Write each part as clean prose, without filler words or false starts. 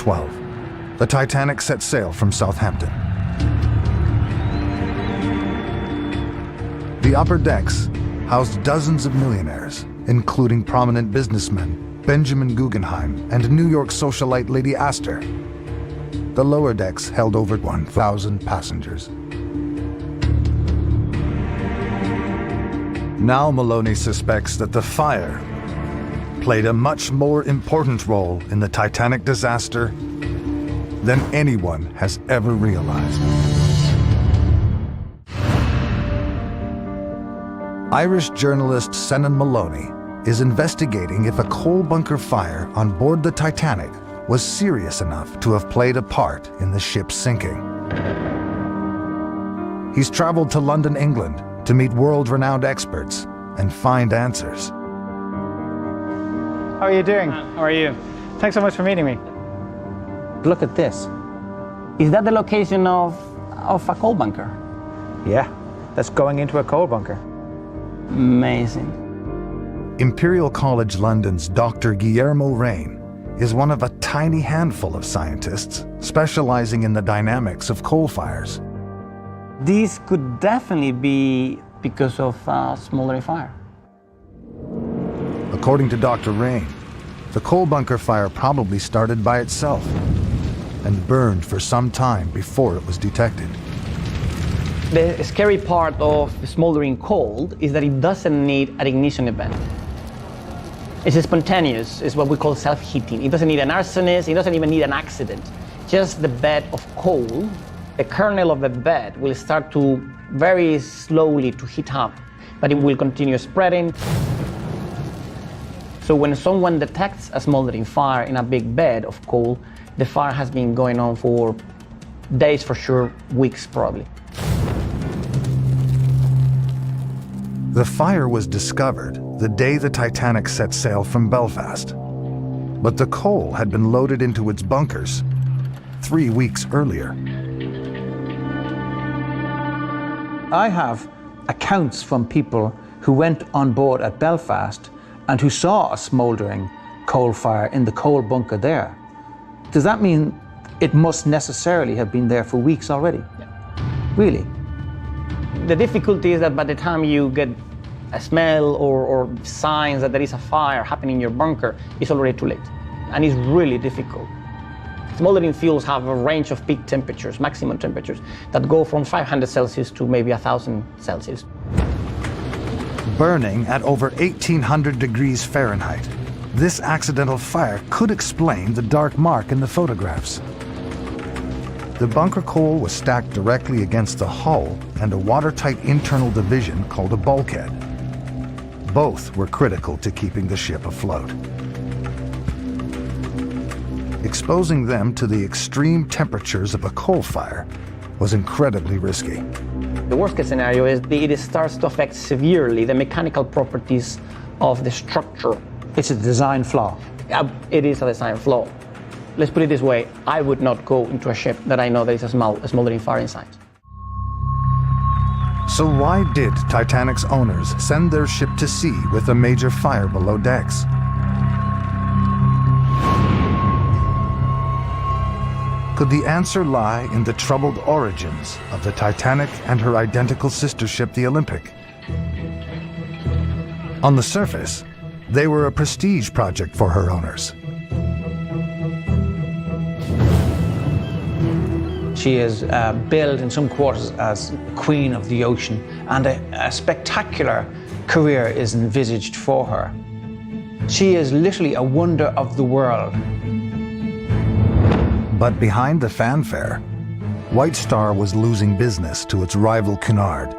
1912. The Titanic set sail from Southampton. The upper decks housed dozens of millionaires, including prominent businessmen Benjamin Guggenheim and New York socialite Lady Astor. The lower decks held over 1,000 passengers. Now Maloney suspects that the fire played a much more important role in the Titanic disaster than anyone has ever realized. Irish journalist Senan Maloney is investigating if a coal bunker fire on board the Titanic was serious enough to have played a part in the ship's sinking. He's traveled to London, England, to meet world-renowned experts and find answers. How are you doing? How are you? Thanks so much for meeting me. Look at this. Is that the location of a coal bunker? Yeah, that's going into a coal bunker. Amazing. Imperial College London's Dr. Guillermo Rain is one of a tiny handful of scientists specializing in the dynamics of coal fires. This could definitely be because of a smoldering fire. According to Dr. Rain, the coal bunker fire probably started by itself and burned for some time before it was detected. The scary part of smoldering coal is that it doesn't need an ignition event. It's spontaneous, it's what we call self-heating. It doesn't need an arsonist, it doesn't even need an accident. Just the bed of coal, the kernel of the bed will start to very slowly to heat up, but it will continue spreading. So when someone detects a smoldering fire in a big bed of coal, the fire has been going on for days for sure, weeks probably. The fire was discovered the day the Titanic set sail from Belfast, but the coal had been loaded into its bunkers 3 weeks earlier. I have accounts from people who went on board at Belfast and who saw a smouldering coal fire in the coal bunker there. Does that mean it must necessarily have been there for weeks already? Yeah. Really? The difficulty is that by the time you get a smell or signs that there is a fire happening in your bunker, it's already too late. And it's really difficult. Smoldering fuels have a range of peak temperatures, maximum temperatures, that go from 500 Celsius to maybe 1,000 Celsius. Burning at over 1,800 degrees Fahrenheit, this accidental fire could explain the dark mark in the photographs. The bunker coal was stacked directly against the hull and a watertight internal division called a bulkhead. Both were critical to keeping the ship afloat. Exposing them to the extreme temperatures of a coal fire was incredibly risky. The worst-case scenario is that it starts to affect severely the mechanical properties of the structure. It's a design flaw. It is a design flaw. Let's put it this way, I would not go into a ship that I know there is a smoldering fire inside. So why did Titanic's owners send their ship to sea with a major fire below decks? Could the answer lie in the troubled origins of the Titanic and her identical sister ship, the Olympic? On the surface, they were a prestige project for her owners. She is billed in some quarters as Queen of the Ocean, and a spectacular career is envisaged for her. She is literally a wonder of the world. But behind the fanfare, White Star was losing business to its rival Cunard.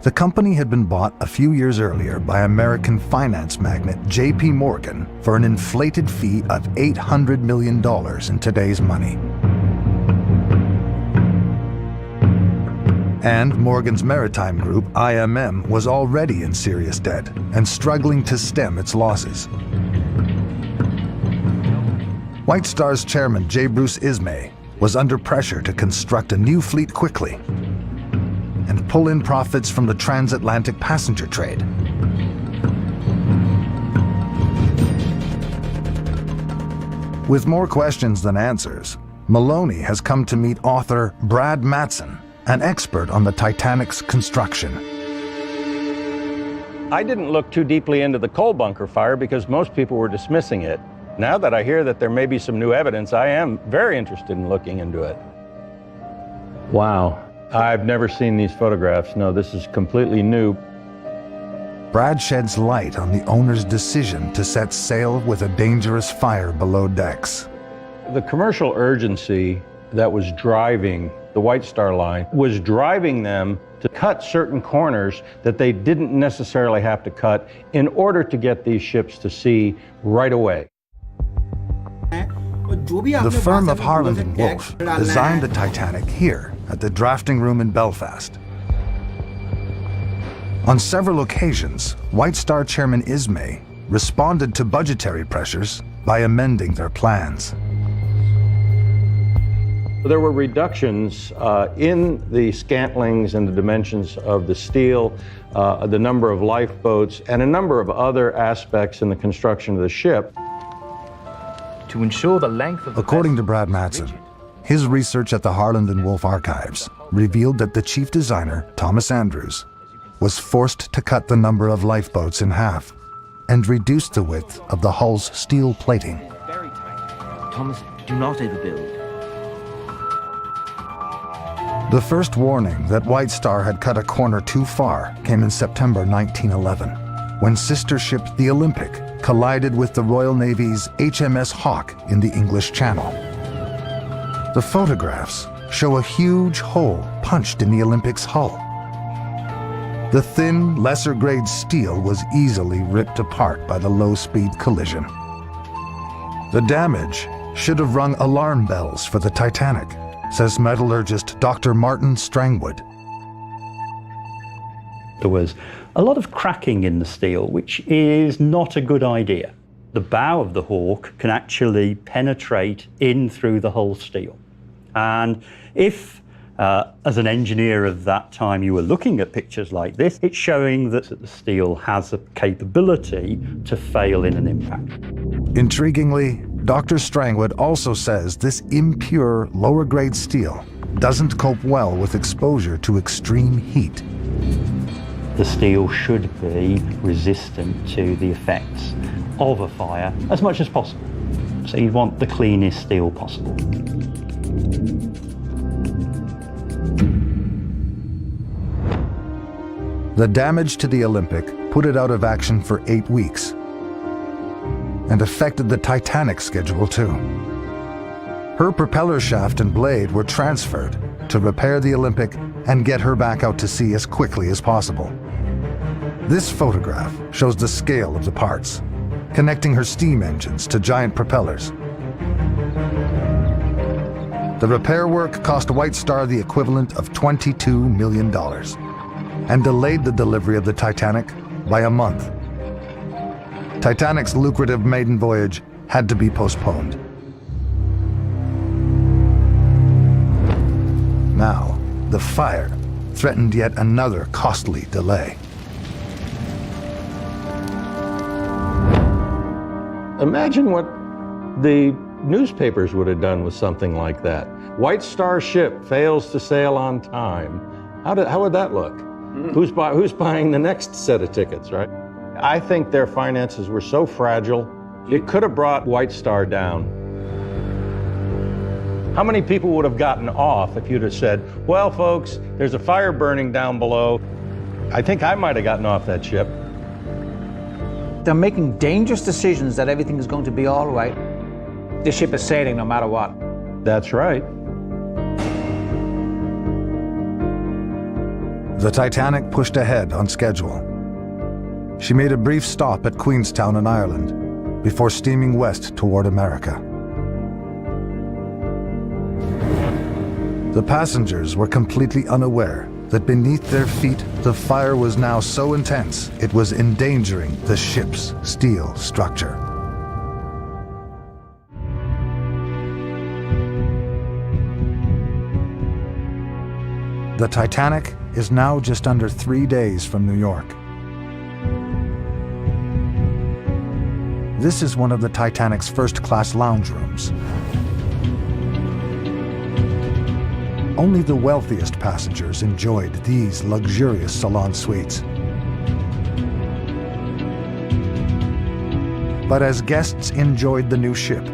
The company had been bought a few years earlier by American finance magnate J.P. Morgan for an inflated fee of $800 million in today's money. And Morgan's maritime group, IMM, was already in serious debt and struggling to stem its losses. White Star's chairman, J. Bruce Ismay, was under pressure to construct a new fleet quickly and pull in profits from the transatlantic passenger trade. With more questions than answers, Maloney has come to meet author Brad Matson, an expert on the Titanic's construction. I didn't look too deeply into the coal bunker fire because most people were dismissing it. Now that I hear that there may be some new evidence, I am very interested in looking into it. Wow, I've never seen these photographs. No, this is completely new. Brad sheds light on the owner's decision to set sail with a dangerous fire below decks. The commercial urgency that was driving the White Star Line was driving them to cut certain corners that they didn't necessarily have to cut in order to get these ships to sea right away. The firm of Harland and Wolff designed the Titanic here at the drafting room in Belfast. On several occasions, White Star Chairman Ismay responded to budgetary pressures by amending their plans. There were reductions in the scantlings and the dimensions of the steel, the number of lifeboats, and a number of other aspects in the construction of the ship. To ensure the length of the According to Brad Matson, his research at the Harland and Wolff archives revealed that the chief designer, Thomas Andrews, was forced to cut the number of lifeboats in half and reduce the width of the hull's steel plating. very tight. Thomas, do not overbuild. The first warning that White Star had cut a corner too far came in September 1911, when sister ship the Olympic collided with the Royal Navy's HMS Hawke in the English Channel. The photographs show a huge hole punched in the Olympic's hull. The thin, lesser-grade steel was easily ripped apart by the low-speed collision. The damage should have rung alarm bells for the Titanic, says metallurgist Dr. Martin Strangwood. There was a lot of cracking in the steel, which is not a good idea. The bow of the Hawke can actually penetrate in through the whole steel. And if, as an engineer of that time, you were looking at pictures like this, it's showing that the steel has a capability to fail in an impact. Intriguingly, Dr. Strangwood also says this impure, lower-grade steel doesn't cope well with exposure to extreme heat. The steel should be resistant to the effects of a fire as much as possible. So you want the cleanest steel possible. The damage to the Olympic put it out of action for 8 weeks and affected the Titanic's schedule too. Her propeller shaft and blade were transferred to repair the Olympic and get her back out to sea as quickly as possible. This photograph shows the scale of the parts, connecting her steam engines to giant propellers. The repair work cost White Star the equivalent of $22 million and delayed the delivery of the Titanic by a month. Titanic's lucrative maiden voyage had to be postponed. Now, the fire threatened yet another costly delay. Imagine what the newspapers would have done with something like that. White Star ship fails to sail on time. How would that look? Who's buying the next set of tickets, right? I think their finances were so fragile, it could have brought White Star down. How many people would have gotten off if you'd have said, well, folks, there's a fire burning down below. I think I might have gotten off that ship. They're making dangerous decisions that everything is going to be all right. The ship is sailing no matter what. That's right. The Titanic pushed ahead on schedule. She made a brief stop at Queenstown in Ireland before steaming west toward America. The passengers were completely unaware that beneath their feet the fire was now so intense it was endangering the ship's steel structure. The Titanic is now just under 3 days from New York. This is one of the Titanic's first-class lounge rooms. Only the wealthiest passengers enjoyed these luxurious salon suites. But as guests enjoyed the new ship,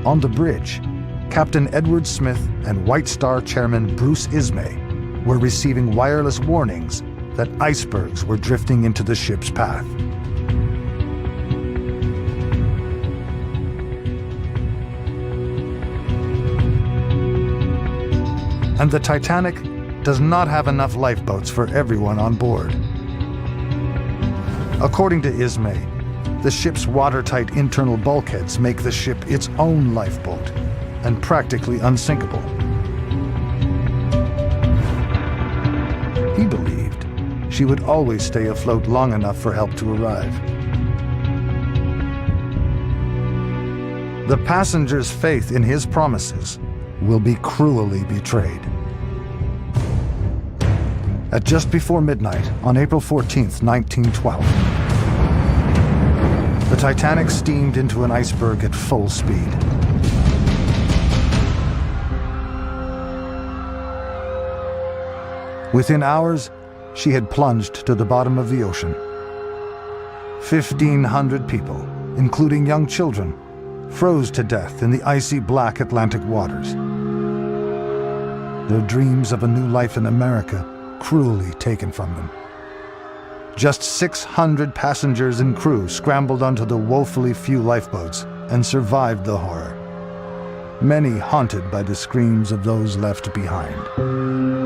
on the bridge, Captain Edward Smith and White Star Chairman Bruce Ismay were receiving wireless warnings that icebergs were drifting into the ship's path. And the Titanic does not have enough lifeboats for everyone on board. According to Ismay, the ship's watertight internal bulkheads make the ship its own lifeboat and practically unsinkable. He believed she would always stay afloat long enough for help to arrive. The passengers' faith in his promises will be cruelly betrayed. At just before midnight on April 14th, 1912, the Titanic steamed into an iceberg at full speed. Within hours, she had plunged to the bottom of the ocean. 1,500 people, including young children, froze to death in the icy black Atlantic waters. Their dreams of a new life in America cruelly taken from them. Just 600 passengers and crew scrambled onto the woefully few lifeboats and survived the horror, many haunted by the screams of those left behind.